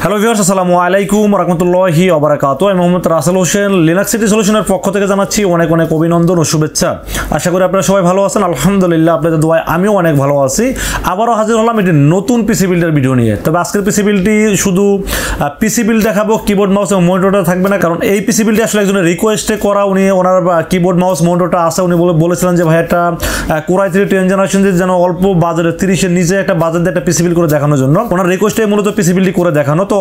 Hello viewers, আসসালামু আলাইকুম রাহমাতুল্লাহি ওয়া বারাকাতুহু। আমি মোহাম্মদ রাসেল হোসেন, লিনাক্স সিটি সলিউশনের পক্ষ থেকে জানাচ্ছি অনেক অনেক অভিনন্দন ও শুভেচ্ছা। আশা করি আপনারা সবাই ভালো আছেন। আলহামদুলিল্লাহ, আপনাদের দোয়ায় আমিও অনেক ভালো আছি। আবারও হাজির হলাম একটি নতুন পিসি বিল্ডের ভিডিও নিয়ে। তবে আজকের পিসি বিল্ডটি শুধু পিসি বিল্ড দেখাবো, কিবোর্ড মাউস এবং মনিটরটা থাকবে না, কারণ এই পিসি বিল্ডটি আসলে একজনের রিকোয়েস্টে করা। উনি ওনার কিবোর্ড মাউস মনিটরটা আছে, উনি বলেছিলেন যে ভাই একটা Core i3 10th জেনারেশন যেন অল্প বাজারে 30-এর নিচে একটা বাজার দিয়ে একটা পিসি বিল্ড করে দেখানোর জন্য ওনার রিকোয়েস্টে মূলত পিসি বিল্ডটি করে দেখানো। তো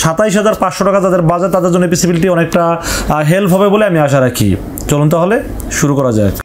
27,500 টাকা যাদের বাজার, তাদের জন্য পিসি বিল্ডটি অনেকটা হেল্প হবে বলে আমি আশা রাখি। চলুন তাহলে শুরু করা যাক।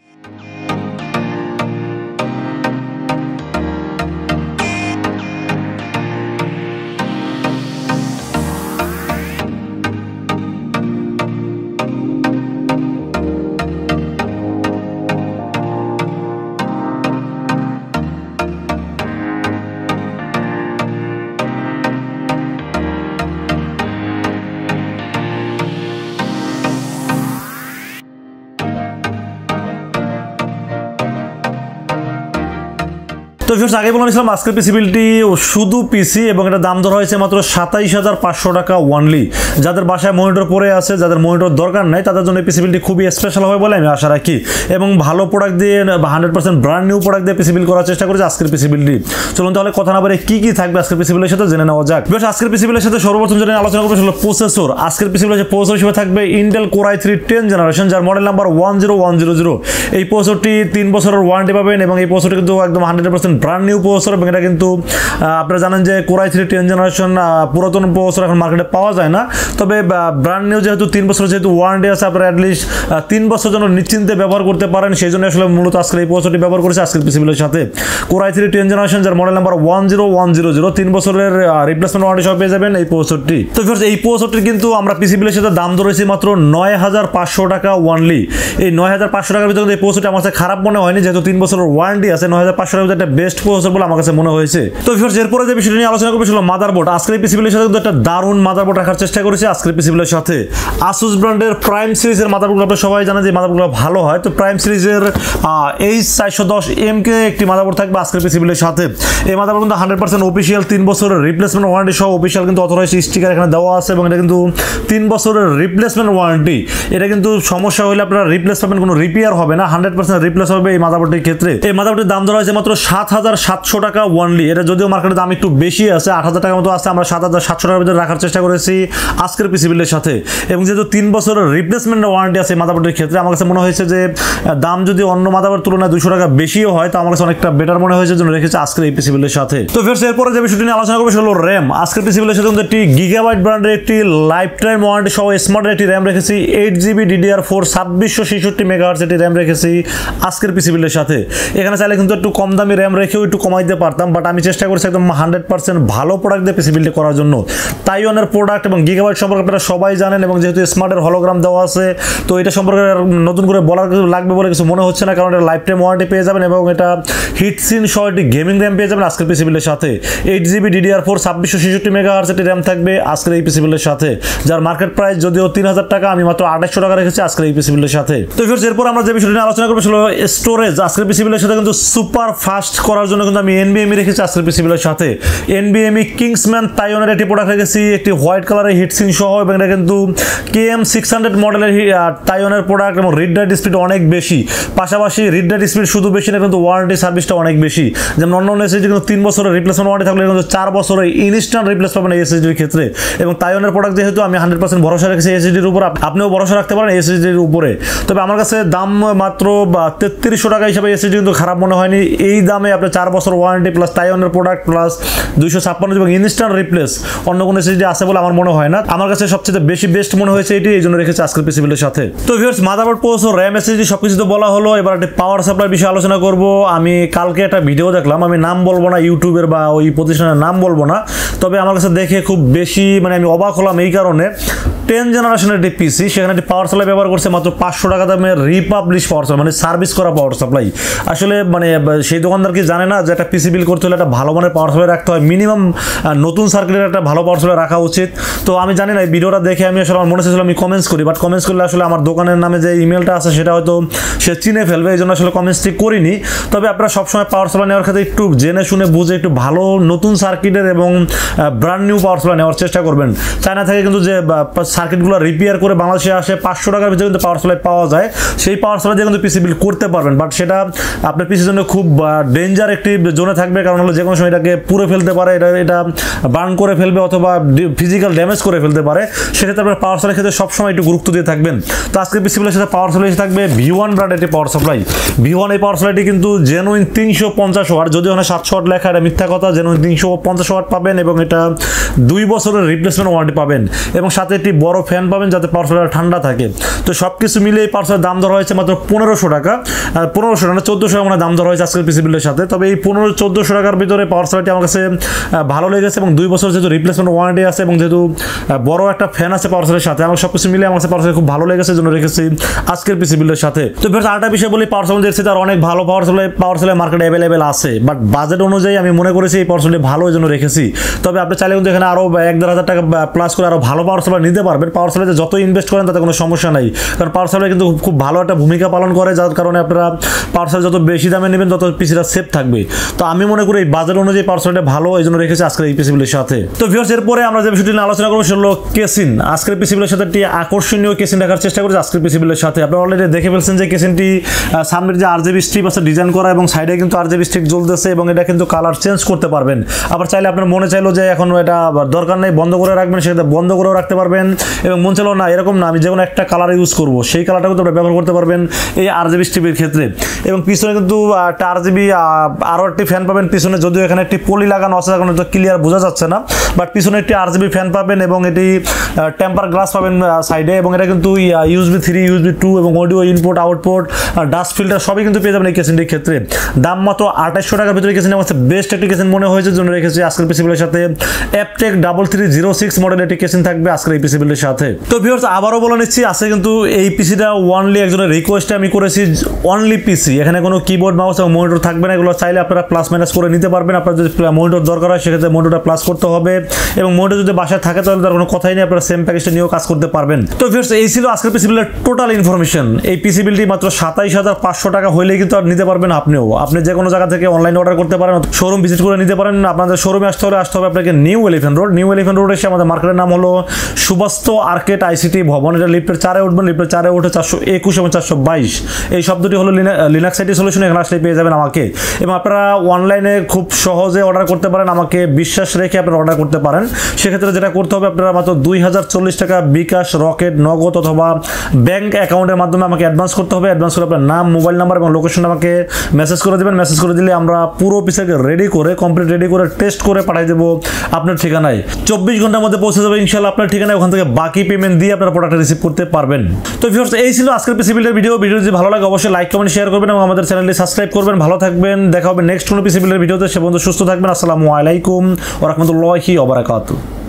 তো ভিউয়ার্স, আগে বলেছিলাম আজকের পিসি বিল্ডটি শুধু পিসি এবং এটা দাম ধরা হয়েছে মাত্র 27,500 টাকা ওয়ানলি। যাদের বাসায় মনিটর পড়ে আছে, যাদের মনিটর দরকার নাই, তাদের জন্য পিসি বিল্ডটি খুবই স্পেশাল হবে বলে আমি আশা রাখি। এবং ভালো প্রোডাক্ট দিয়ে 100% ব্র্যান্ড নিউ প্রোডাক্ট দিয়ে পিসি বিল্ড করার চেষ্টা করেছি আজকের পিসি বিল্ডটি। চলুন তাহলে কথা না বলে কি থাকবে আজকের পিসি বিল্ডের সাথে জেনে নেওয়া যাক। ভিউয়ার্স, আজকের পিসি বিল্ডের সাথে সর্বপ্রথম যেটা আলোচনা করবো সেটা হলো প্রসেসর। আজকের পিসি বিল্ডের প্রসেসর হিসেবে থাকবে Intel Core i3 10th generation, যার মডেল নাম্বার 10100। এই প্রসেসরটি 3 বছরের ওয়ারেন্টি পাবেন এবং এই প্রসেসরটি কিন্তু একদম 100% ব্র্যান্ড নিউ প্রসেসর। এবং এটা কিন্তু আপনারা জানেন যে Core i3 10th জেনারেশন পুরাতন প্রসেসর এখন মার্কেটে পাওয়া যায় না। তবে ব্র্যান্ড নিউ যেহেতু 3 বছর যেহেতু ওয়ারেন্টি আছে, আপনারা অ্যাটলিস্ট 3 বছর জন্য নিশ্চিন্তে ব্যবহার করতে পারেন। সেই জন্য আসলে মূলত আজকের এই প্রসেসরটি ব্যবহার করেছে আজকের পিসি বিল্ডের সাথে। Core i3 10th জেনারেশন, যার মডেল নাম্বার 10100, 3 বছরের রিপ্লেসমেন্ট ওয়ারেন্টি সহ পেয়ে যাবেন এই প্রসেসরটি। তো এই প্রসেসরটি কিন্তু আমরা পিসি বিল্ডের সাথে দাম ধরেছি মাত্র 9,500 টাকা ওয়ানলি। এই 9,500 টাকার ভিতরে এই প্রসেসরটি আমার কাছে খারাপ মনে হয়নি, যেহেতু 3 বছরের ওয়ারেন্টি আছে। 9,500 টাকার ভিতরে একটা বেস্ট প্রসেসর বলে আমার কাছে মনে হয়েছে। তো ভিউয়ার্স, এরপরে যে বিষয়টি নিয়ে আলোচনা করবো সেটা হলো মাদারবোর্ড। আজকের পিসি বিল্ডের সাথে কিন্তু একটা দারুণ মাদারবোর্ড রাখার চেষ্টা করেছি আজকের পিসি বিল্ডের সাথে। Asus ব্র্যান্ডের প্রাইম সিরিজের মাদারবোর্ড আপনারা সবাই জানেন যে মাদারবোর্ডগুলো ভালো হয়। তো প্রাইম সিরিজের H410M একটি মাদারবোর্ড থাকবে আজকের পিসি বিল্ডের সাথে। এই মাদারবোর্ড কিন্তু 100% অফিসিয়াল, 3 বছরের রিপ্লেসমেন্ট ওয়ারেন্টি সহ অফিসিয়াল কিন্তু অথরাইজ স্টিকার এখানে দেওয়া আছে এবং এটা কিন্তু 3 বছরের রিপ্লেসমেন্ট ওয়ারেন্টি। এটা কিন্তু সমস্যা হলে আপনারা রিপ্লেস পাবেন, কোনো রিপেয়ার হবে না, 100% রিপ্লেস হবে এই মাদারবোর্ডের ক্ষেত্রে। এই মাদারবোর্ডের দাম ধরা হয়েছে মাত্র 7,700 টাকা ওয়ানলি। এটা যদিও মার্কেটের দাম একটু বেশি আছে, 8,000 টাকার মতো আছে, আমরা 7,700 টাকার ভিতরে রাখার চেষ্টা করেছি আজকের পিসি বিল্ডের সাথে। এবং যেহেতু 3 বছরের রিপ্লেসমেন্ট ওয়ারেন্টি আছে মাদারবোর্ডের ক্ষেত্রে, আমার কাছে মনে হয়েছে যে দাম যদি অন্য মাদারবোর্ড তুলনায় 200 টাকা বেশিও হয়, তো আমার কাছে অনেকটা বেটার মনে হয়েছে, জন্য রেখেছে আজকের এই পিসি বিল্ডের সাথে। তো ভিউয়ার্স, এরপরে যে বিষয়টি নিয়ে আলোচনা করবো সেটা হলো র্যাম। আজকের পিসি বিল্ডের সাথে একটি Gigabyte ব্র্যান্ডের একটি লাইফ টাইম ওয়ারেন্টি সহ স্মার্টের একটি র্যাম রেখেছি। 8GB DDR4 2666 মেগাহার্টজ একটি র্যাম রেখেছি আজকের পিসি বিল্ডের সাথে। এখানে চাইলে কিন্তু একটু কম দামি র্যাম রেখেও একটু কমাইতে পারতাম, বাট আমি চেষ্টা করছি একদম 100% ভালো প্রোডাক্ট দিয়ে পিসি বিল্ড করার জন্য। তাইওয়ানের প্রোডাক্ট এবং Gigabyte সম্পর্কে আপনারা সবাই জানেন, এবং যেহেতু স্মার্টের হলোগ্রাম দেওয়া আছে, তো এটা সম্পর্কে নতুন করে বলার লাগবে বলে কিছু মনে হচ্ছে না, কারণ এটা লাইফ টাইম ওয়ারেন্টি পেয়ে যাবেন এবং এটা হিটসিন সহ একটি গেমিং র্যাম পেয়ে যাবেন আজকের পিসি বিল্ডের সাথে। 8GB DDR4 2666 মেগাহার্টজ একটি র্যাম থাকবে আজকের এই পিসি বিল্ডের সাথে, যার মার্কেট প্রাইস যদিও 3,000 টাকা, আমি মাত্র 2,800 টাকা রেখেছি আজকের এই পিসি বিল্ডের সাথে। তো ভিউয়ার্স, এরপর আমরা যে বিষয়টি নিয়ে আলোচনা করবো সেটা হলো স্টোরেজ। আজকের পিসি বিল্ডের সাথে কিন্তু সুপার ফাস্ট করার জন্য কিন্তু আমি NVMe রেখেছি আজকের পিসি বিল্ডের সাথে। NVMe Kingsman তাইওয়ানের একটি প্রোডাক্ট রেখেছি, একটি হোয়াইট কালারের হিটসিন সহ, এবং এটা কিন্তু KM600 মডেলের তাইওয়ানের প্রোডাক্ট এবং রিড রাইট স্পিড অনেক বেশি। পাশাপাশি রিড রাইট স্পিড শুধু বেশি না, কিন্তু ওয়ারেন্টি সার্ভিসটা অনেক বেশি। যেমন অন্য এসএসডি কিন্তু 3 বছরের রিপ্লেসমেন্ট ওয়ারেন্টি থাকলে কিন্তু 4 বছরের ইনস্ট্যান্ট রিপ্লেস পাবেন এই এসএসডির ক্ষেত্রে। এবং তাইওয়ানের প্রোডাক্ট যেহেতু আমি 100% ভরসা রেখেছি এসএসডির উপর, আপনিও ভরসা রাখতে পারেন এসএসডির উপরে। তবে আমার কাছে দাম মাত্র 3300 টাকা হিসাবে এসএসডি কিন্তু খারাপ মনে হয়নি। এই দামে আপনি 4 বছর ওয়ারেন্টি প্লাস তাইওয়ানের প্রোডাক্ট প্লাস 256 এবং ইনস্ট্যান্ট রিপ্লেস অন্য কোনো এসএসডি আছে বলে আমার মনে হয় না। আমার কাছে সবচেয়ে বেশি বেস্ট মনে হয়েছে এটি, এই জন্য রেখেছি আজকের পিসি বিল্ডের সাথে। তো viewers, motherboard, processor, RAM, SSD সবকিছু তো বলা হলো। এবার একটা পাওয়ার সাপ্লাই বিষয়ে আলোচনা করব। আমি কালকে একটা ভিডিও দেখলাম, আমি নাম বলবো না, ইউটিউবের বা ওই প্রতিষ্ঠানের নাম বলবো না, তবে আমার কাছে দেখে খুব বেশি আমি অবাক হলাম এই কারণে। 10 জেনারেশনের একটি পিসি, সেখানে একটি পাওয়ার সাপ্লাই ব্যবহার করছে মাত্র 500 টাকা দামের রিপাবলিশ পাওয়ার সাপ্লাই, মানে সার্ভিস করা পাওয়ার সাপ্লাই। আসলে মানে সেই দোকানদার কি জানে না যে একটা পিসি বিল করতে হলে একটা ভালো মানের পাওয়ার সাপ্লাই রাখতে হয়, মিনিমাম নতুন সার্কিটের একটা ভালো পাওয়ার সাপ্লাই রাখা উচিত। তো আমি জানি না, এই ভিডিওটা দেখে আমি আসলে আমার মনে হচ্ছিল আমি কমেন্টস করি, বাট কমেন্টস করলে আসলে আমার দোকানের নামে যে ইমেলটা আছে সেটা হয়তো সে চিনে ফেলবে, এই জন্য আসলে কমেন্টসটি করিনি। তবে আপনারা সবসময় পাওয়ার সাপ্লাই নেওয়ার ক্ষেত্রে একটু জেনে শুনে বুঝে একটু ভালো নতুন সার্কিটের এবং ব্র্যান্ড নিউ পাওয়ার সাপ্লাই নেওয়ার চেষ্টা করবেন। চায়না থেকে কিন্তু যে সার্কিটগুলো রিপেয়ার করে বাংলাদেশে আসে 500 টাকার ভিতরে কিন্তু পাওয়ার সাপ্লাই পাওয়া যায়, সেই পাওয়ার সাপ্লাই দিয়ে কিন্তু পিসি বিল করতে পারবেন। বাট সেটা আপনার পিসির জন্য খুব ডেঞ্জার একটি জোনে থাকবে, কারণ হলো যে কোনো সময় এটাকে পুড়ে ফেলতে পারে, এটা বার্ন করে ফেলবে অথবা ফিজিক্যাল ড্যামেজ করে ফেলতে পারে। সেক্ষেত্রে আপনার পাওয়ার সাপ্লাই ক্ষেত্রে সবসময় একটু গুরুত্ব দিয়ে থাকবেন। তো আজকে পিসি বিলের সাথে পাওয়ার সাপ্লাই থাকবে ViewOne ব্র্যান্ডের একটি পাওয়ার সাপ্লাই। ViewOne এই পাওয়ার সাপ্লাইটি কিন্তু জেনুইন 350 ওয়াট, যদিও এখানে 700 ওয়াট লেখা, এটা মিথ্যা কথা। জেনুইন 350 ওয়াট পাবেন এবং এটা 2 বছরের রিপ্লেসমেন্ট ওয়ারেন্টি পাবেন এবং সাথে একটি বড় ফ্যান পাবেন যাতে পাওয়ার সাপ্লাই ঠান্ডা থাকে। তো সব কিছু মিলে এই পাওয়ার সাপ্লাইয়ের দাম ধরা হয়েছে মাত্র 1500 টাকা, 1400 টাকা 1400 টাকা দাম ধরা হয়েছে আজকের পিসি বিলের সাথে। তবে এই 1500-1400 টাকার ভিতরে পাওয়ার সাপ্লাইটি আমার কাছে ভালো লেগেছে এবং 2 বছর যেহেতু রিপ্লেসমেন্ট ওয়ারেন্টি আছে এবং যেহেতু বড় একটা ফ্যান আছে পাওয়ার সাপ্লাইয়ের সাথে, আমার সব কিছু মিলে আমার কাছে পাওয়ার সাপ্লাই খুব ভালো লেগেছে, জন্য রেখেছি আজকের পিসি বিলের সাথে। তো ফের আরেকটা বিষয় বলি, পাওয়ার সাপ্লাই দেখছি তার অনেক ভালো পাওয়ার সাপ্লাই মার্কেটে অ্যাভেলেবেল আছে, বাট বাজেট অনুযায়ী আমি মনে করেছি এই পাওয়ার সাপ্লাই ভালো, এই জন্য রেখেছি। তবে আপনি চাইলে কিন্তু এখানে আরও 1-1.5 টাকা প্লাস করে আরও ভালো পাওয়ার সাপ্লাই নিতে পারবেন। পাওয়ার সাপ্লাইতে যত ইনভেস্ট করেন তাতে কোনো সমস্যা নাই, কারণ পাওয়ার সাপ্লাই কিন্তু খুব ভালো একটা ভূমিকা পালন করে, যার কারণে আপনারা পাওয়ার সাপ্লাই যত বেশি দামে নেবেন তত পিসিটা সেফ থাকবে। তো আমি মনে করি এই বাজেট অনুযায়ী পাওয়ার সাপ্লাইটা ভালো, এই জন্য রেখেছি আজকের এই পিসি বিলের সাথে। তো ভিউয়ার্স, এরপরে আমরা যে বিষয়টি নিয়ে আলোচনা করবো সেটা হলো কেসিন। আজকের পিসি বিলের সাথে একটি আকর্ষণীয় কেসিন রাখার চেষ্টা করেছি আজকের পিসি বিলের সাথে। আপনারা অলরেডি দেখে ফেলছেন যে কেসিনটি সামনের যে RGB স্ট্রিপ আছে ডিজাইন করা এবং সাইডে কিন্তু RGB স্ট্রিপ জ্বলতেছে এবং এটা কিন্তু কালার চেঞ্জ করতে পারবেন। আবার চাইলে আপনার মনে চাইলো যে এখন এটা দরকার নেই, বন্ধ করে রাখবেন, সেটা বন্ধ করেও রাখতে পারবেন। এবং মন চাইলো না এরকম না, আমি যে কোনো একটা কালার ইউজ করবো, সেই কালারটা কিন্তু আপনারা ব্যবহার করতে পারবেন এই RGB স্ট্রিপের ক্ষেত্রে। এবং পিছনে কিন্তু একটা RGB আরও একটি ফ্যান পাবেন পিছনে, যদিও এখানে একটি পলি লাগানো আছে, এখন তো ক্লিয়ার বোঝা যাচ্ছে না, বাট পিছনে একটি RGB ফ্যান পাবেন এবং এটি টেম্পার গ্লাস পাবেন সাইডে। এবং এটা কিন্তু USB 3, USB 2 এবং audio input output, dust filter সবই কিন্তু পেয়ে যাবেন এই কেসিনটির ক্ষেত্রে। দাম মাত্র 2800 টাকার ভিতরে কেসিন আমার বেস্ট একটি কেসিন মনে হয়েছে, জন্য রেখেছি আজকের পিসি বিলের সাথে। Aptech 3306 মডেল একটি কেসিন থাকবে আজকের এই পিসি বিলের সাথে। তো ভিউয়ার্স, আবারও বলে নিচ্ছি, আজকে কিন্তু এই পিসিটা অনলি একজনের রিকোয়েস্টে আমি করেছি, অনলি পিসি, এখানে কোনো কিবোর্ড মাউস এবং মনিটর থাকবে না। এগুলো চাইলে আপনারা প্লাস মাইনাস করে নিতে পারবেন। আপনার যদি মনিটর দরকার হয় সেক্ষেত্রে মনিটরটা প্লাস করতে হবে এবং মনিটর যদি বাসায় থাকে তাহলে তার কোনো কথাই নেই, আপনারা সেম প্যাকেজটা নিয়েও কাজ করতে পারবেন। তো ভিউয়ার্স, এই ছিল আজকের পিসি বিলের টোটাল ইনফরমেশন। এই পিসি বিলটি মাত্র 27500 টাকা হইলেই কিন্তু আর নিতে পারবেন আপনিও। আপনি যে কোনো জায়গা থেকে অনলাইন অর্ডার করতে পারেন, শোরুম ভিজিট করে নিতে পারেন। আপনাদের শোরুমে আসতে হবে আপনাকে নিউ এলিফ্যান্ট রোড এসে আমাদের মার্কেটের নাম হলো সুবাস্তু আর্কেড ICT ভবন। এটা লিফটের 4-এ উঠবেন, লিফটের 4-এ উঠে 421 এবং 422 এই শব্দটি হলো লিনাক্স আইটি সলিউশন, এখানে আসলে পেয়ে যাবেন আমাকে। এবং আপনারা অনলাইনে খুব সহজে অর্ডার করতে পারেন, আমাকে বিশ্বাস রেখে আপনারা অর্ডার করতে পারেন। সেক্ষেত্রে যেটা করতে হবে, আপনারা মাত্র 2040 টাকা বিকাশ, রকেট, নগদ অথবা ব্যাংক অ্যাকাউন্টের মাধ্যমে আমাকে অ্যাডভান্স করতে হবে। অ্যাডভান্স করে আপনার নাম, মোবাইল নাম্বার এবং লোকেশন আমাকে মেসেজ করে দেবেন। মেসেজ করে দিলে আমরা পুরো পিসটাকে কমপ্লিট রেডি করে টেস্ট করে পাঠিয়ে দেবো আপনার ঠিকানায়। 24 ঘন্টার মধ্যে পৌঁছে যাবে ইনশাআল্লাহ আপনার ঠিকানায়। ওখান থেকে বাকি পেমেন্ট দিয়ে আপনারা প্রোডাক্টটা রিসিভ করতে পারবেন। তো ভিউয়ার্স, এই ছিল আজকের পিসি বিলের ভিডিও। যদি ভালো লাগে অবশ্যই লাইক, কমেন্ট, শেয়ার করবেন এবং আমাদের চ্যানেলটি সাবস্ক্রাইব করবেন। ভালো থাকবেন, দেখা হবে নেক্সট কোনো পিসি বিলের ভিডিওতে। সে পর্যন্ত সুস্থ থাকবেন। আসসালামু আলাইকুম ওয়া রাহমাতুল্লাহি ওয়া বারাকাতুহু।